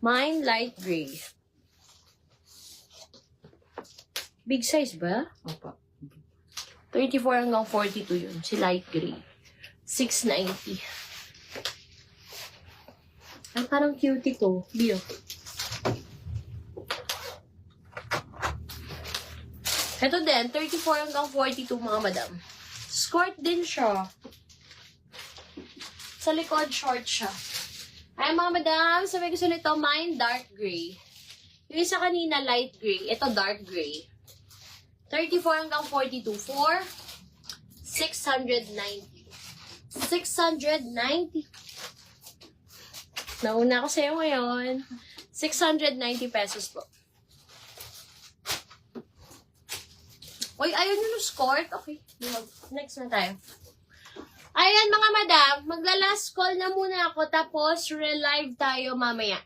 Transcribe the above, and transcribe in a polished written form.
Mine, light gray. Big size ba? Opo. 34 hanggang 42 yun. Si light gray. 690. Ay, parang cute ito. Bio. Ito din, 34 hanggang 42 mga madam. Skirt din siya. Sa likod, short siya. Ay, mga madam, sa may gusto nito, mine, dark gray. Yung isa kanina, light gray. Ito, dark gray. 34 hanggang 42. For 690. 690. Nauna ko sa'yo ngayon. 690 pesos po. Uy, ayun yung skirt. Okay. Next na tayo. Ayan mga madam, magla-last call na muna ako tapos re-live tayo mamaya.